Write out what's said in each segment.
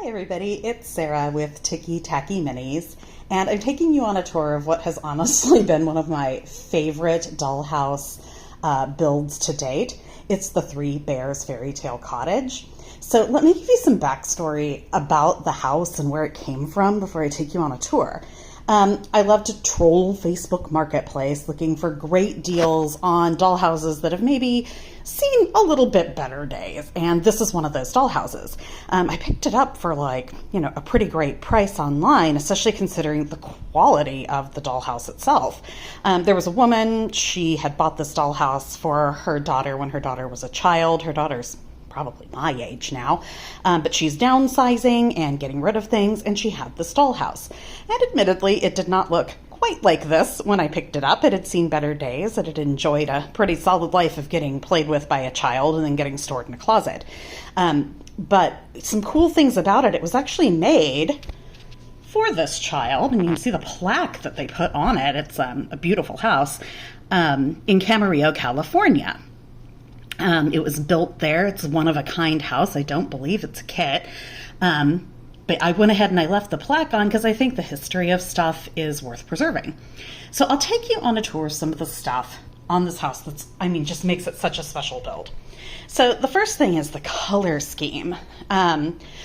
Hi everybody, it's Sarah with Ticky-Tacky Minis, and I'm taking you on a tour of what has honestly been one of my favorite dollhouse builds to date. It's the Three Bears Fairy Tale Cottage. So let me give you some backstory about the house and where it came from before I take you on a tour. I love to troll Facebook Marketplace looking for great deals on dollhouses that have maybe seen a little bit better days. And this is one of those dollhouses. I picked it up for a pretty great price online, especially considering the quality of the dollhouse itself. There was a woman, she had bought this dollhouse for her daughter when her daughter was a child. Her daughter's probably my age now, but she's downsizing and getting rid of things, and she had this dollhouse. And admittedly, it did not look quite like this when I picked it up. It had seen better days. It had enjoyed a pretty solid life of getting played with by a child and then getting stored in a closet. But some cool things about it, it was actually made for this child, and you can see the plaque that they put on it. It's a beautiful house in Camarillo, California. It was built there. It's a one-of-a-kind house. I don't believe it's a kit. But I went ahead and I left the plaque on because I think the history of stuff is worth preserving. So I'll take you on a tour of some of the stuff on this house just makes it such a special build. So the first thing is the color scheme.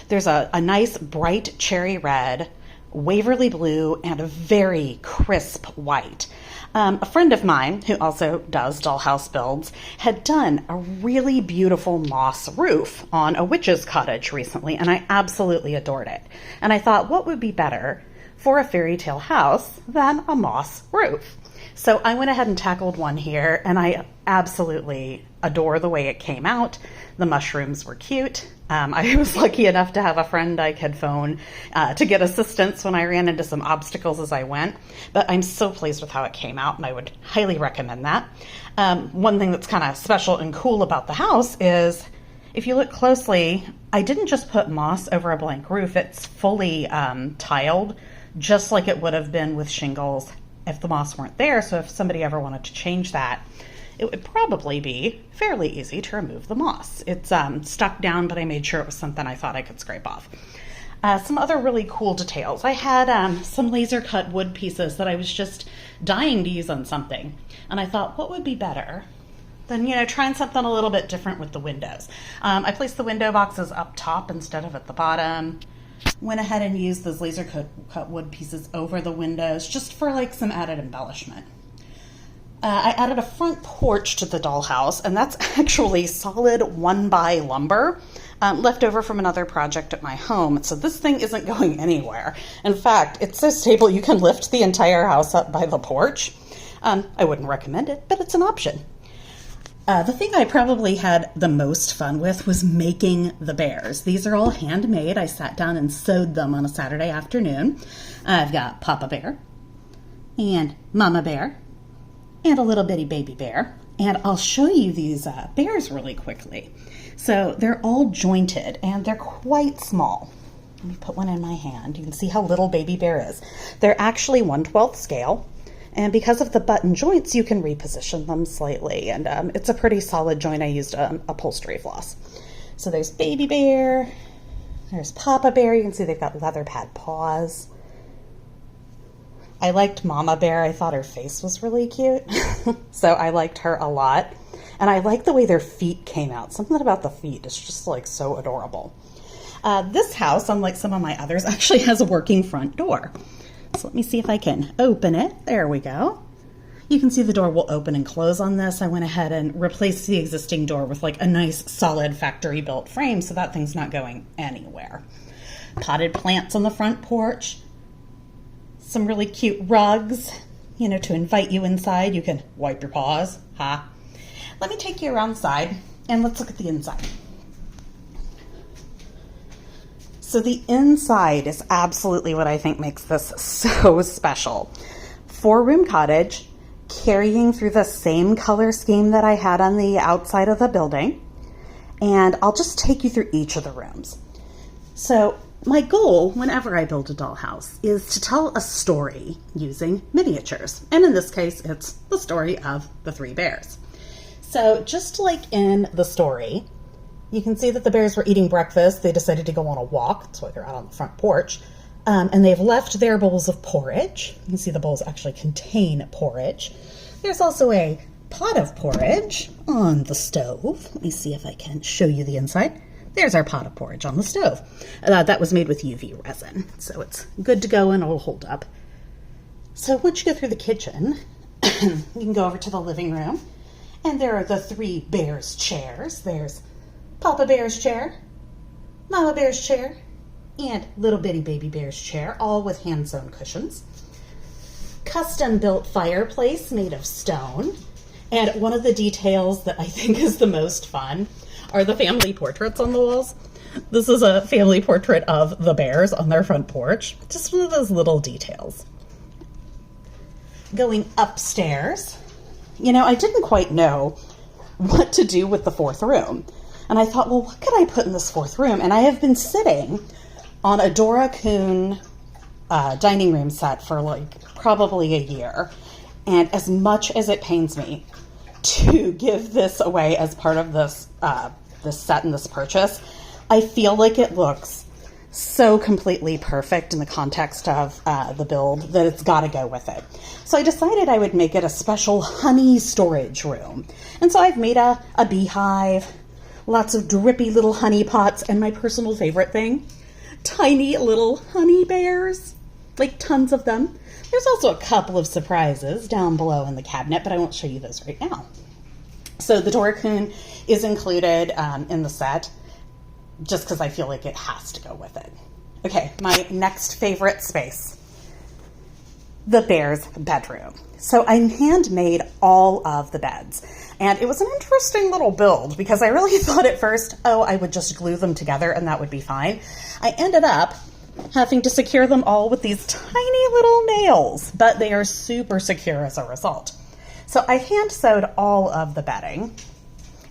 There's a nice bright cherry red, Waverly blue, and a very crisp white. A friend of mine who also does dollhouse builds had done a really beautiful moss roof on a witch's cottage recently, and I absolutely adored it. And I thought, what would be better for a fairy tale house than a moss roof? So I went ahead and tackled one here, and I absolutely adore the way it came out. The mushrooms were cute. I was lucky enough to have a friend I could phone to get assistance when I ran into some obstacles as I went. But I'm so pleased with how it came out, and I would highly recommend that. One thing that's kind of special and cool about the house is, if you look closely, I didn't just put moss over a blank roof. It's fully tiled, just like it would have been with shingles if the moss weren't there. So if somebody ever wanted to change that, it would probably be fairly easy to remove the moss. It's stuck down, but I made sure it was something I thought I could scrape off. Some other really cool details. I had some laser cut wood pieces that I was just dying to use on something. And I thought, what would be better than, trying something a little bit different with the windows. I placed the window boxes up top instead of at the bottom. Went ahead and used those laser cut wood pieces over the windows just for some added embellishment. I added a front porch to the dollhouse, and that's actually solid 1x lumber left over from another project at my home. So this thing isn't going anywhere. In fact, it's so stable you can lift the entire house up by the porch. I wouldn't recommend it, but it's an option. The thing I probably had the most fun with was making the bears. These are all handmade. I sat down and sewed them on a Saturday afternoon. I've got Papa Bear and Mama Bear and a little bitty baby bear. And I'll show you these bears really quickly. So they're all jointed and they're quite small. Let me put one in my hand. You can see how little baby bear is. They're actually 1/12 scale. And because of the button joints, you can reposition them slightly. And it's a pretty solid joint. I used upholstery floss. So there's baby bear. There's Papa Bear. You can see they've got leather pad paws. I liked Mama Bear. I thought her face was really cute. So I liked her a lot. And I like the way their feet came out. Something about the feet is just so adorable. This house, unlike some of my others, actually has a working front door. So let me see if I can open it. There we go. You can see the door will open and close on this. I went ahead and replaced the existing door with a nice solid factory built frame so that thing's not going anywhere. Potted plants on the front porch. Some really cute rugs, to invite you inside. You can wipe your paws. Let me take you around the side and let's look at the inside. So the inside is absolutely what I think makes this so special. 4-room cottage, carrying through the same color scheme that I had on the outside of the building. And I'll just take you through each of the rooms. So my goal whenever I build a dollhouse is to tell a story using miniatures. And in this case, it's the story of the Three Bears. So just like in the story, You can see that the bears were eating breakfast. They decided to go on a walk. That's why they're out on the front porch. And they've left their bowls of porridge. You can see the bowls actually contain porridge. There's also a pot of porridge on the stove. Let me see if I can show you the inside. There's our pot of porridge on the stove. That was made with UV resin, so it's good to go and it'll hold up. So once you go through the kitchen, you can go over to the living room, and there are the 3 bears' chairs. There's Papa Bear's chair, Mama Bear's chair, and little bitty baby bear's chair, all with hand-sewn cushions. Custom-built fireplace made of stone. And one of the details that I think is the most fun are the family portraits on the walls. This is a family portrait of the bears on their front porch. Just one of those little details. Going upstairs, I didn't quite know what to do with the 4th room. And I thought, well, what could I put in this 4th room? And I have been sitting on a Dora Kuhn dining room set for probably a year. And as much as it pains me to give this away as part of this set and this purchase, I feel like it looks so completely perfect in the context of the build that it's got to go with it. So I decided I would make it a special honey storage room. And so I've made a beehive, lots of drippy little honey pots, and my personal favorite thing, tiny little honey bears, tons of them. There's also a couple of surprises down below in the cabinet, but I won't show you those right now. So the Dora Kuhn is included in the set just because I feel like it has to go with it. Okay, my next favorite space, the bear's bedroom. So I handmade all of the beds. And it was an interesting little build because I really thought at first, I would just glue them together and that would be fine. I ended up having to secure them all with these tiny little nails, but they are super secure as a result. So I hand sewed all of the bedding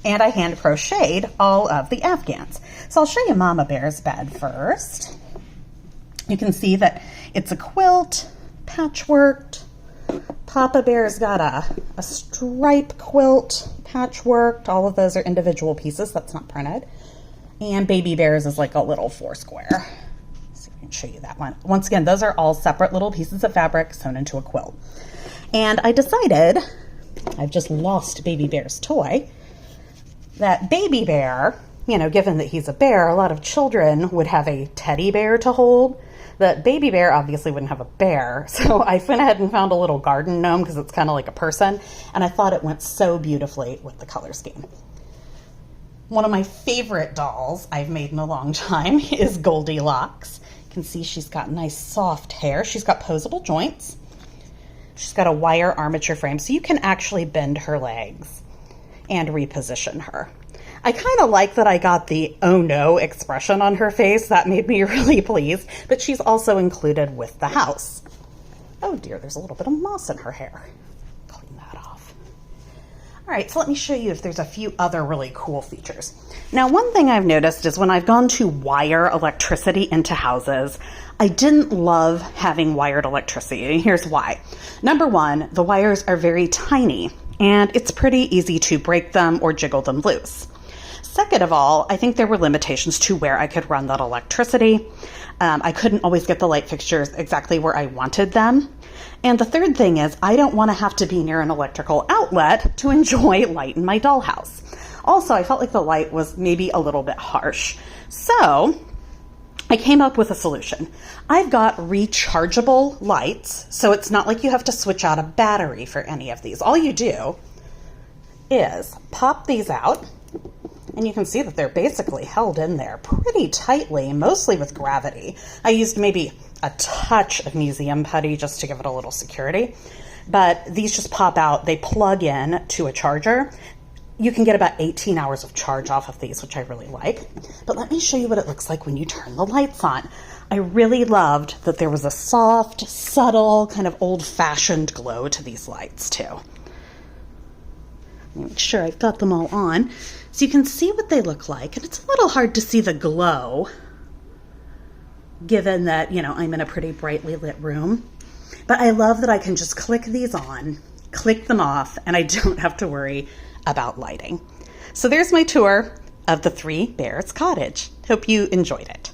and I hand crocheted all of the afghans. So I'll show you Mama Bear's bed first. You can see that it's a quilt, patchworked. Papa Bear's got a stripe quilt, patchworked. All of those are individual pieces. That's not printed. And Baby Bear's is like a little 4-square. So I can show you that one. Once again, those are all separate little pieces of fabric sewn into a quilt. And I decided, I've just lost Baby Bear's toy, that Baby Bear, given that he's a bear, a lot of children would have a teddy bear to hold. The Baby Bear obviously wouldn't have a bear, so I went ahead and found a little garden gnome because it's kind of like a person, and I thought it went so beautifully with the color scheme. One of my favorite dolls I've made in a long time is Goldilocks. You can see she's got nice soft hair. She's got posable joints. She's got a wire armature frame, so you can actually bend her legs and reposition her. I kind of like that I got the oh no expression on her face. That made me really pleased, but she's also included with the house. Oh dear, there's a little bit of moss in her hair. Clean that off. All right, so let me show you if there's a few other really cool features. Now, one thing I've noticed is when I've gone to wire electricity into houses, I didn't love having wired electricity, and here's why. Number one, the wires are very tiny, and it's pretty easy to break them or jiggle them loose. Second of all, I think there were limitations to where I could run that electricity. I couldn't always get the light fixtures exactly where I wanted them. And the third thing is I don't want to have to be near an electrical outlet to enjoy light in my dollhouse. Also, I felt like the light was maybe a little bit harsh. So I came up with a solution. I've got rechargeable lights, so it's not like you have to switch out a battery for any of these. All you do is pop these out, and you can see that they're basically held in there pretty tightly, mostly with gravity. I used maybe a touch of museum putty just to give it a little security, but these just pop out. They plug in to a charger. You can get about 18 hours of charge off of these, which I really like. But let me show you what it looks like when you turn the lights on. I really loved that there was a soft, subtle, kind of old-fashioned glow to these lights too. Let me make sure I've got them all on so you can see what they look like. And it's a little hard to see the glow given that, I'm in a pretty brightly lit room. But I love that I can just click these on, click them off, and I don't have to worry about lighting. So there's my tour of the Three Bears Cottage. Hope you enjoyed it.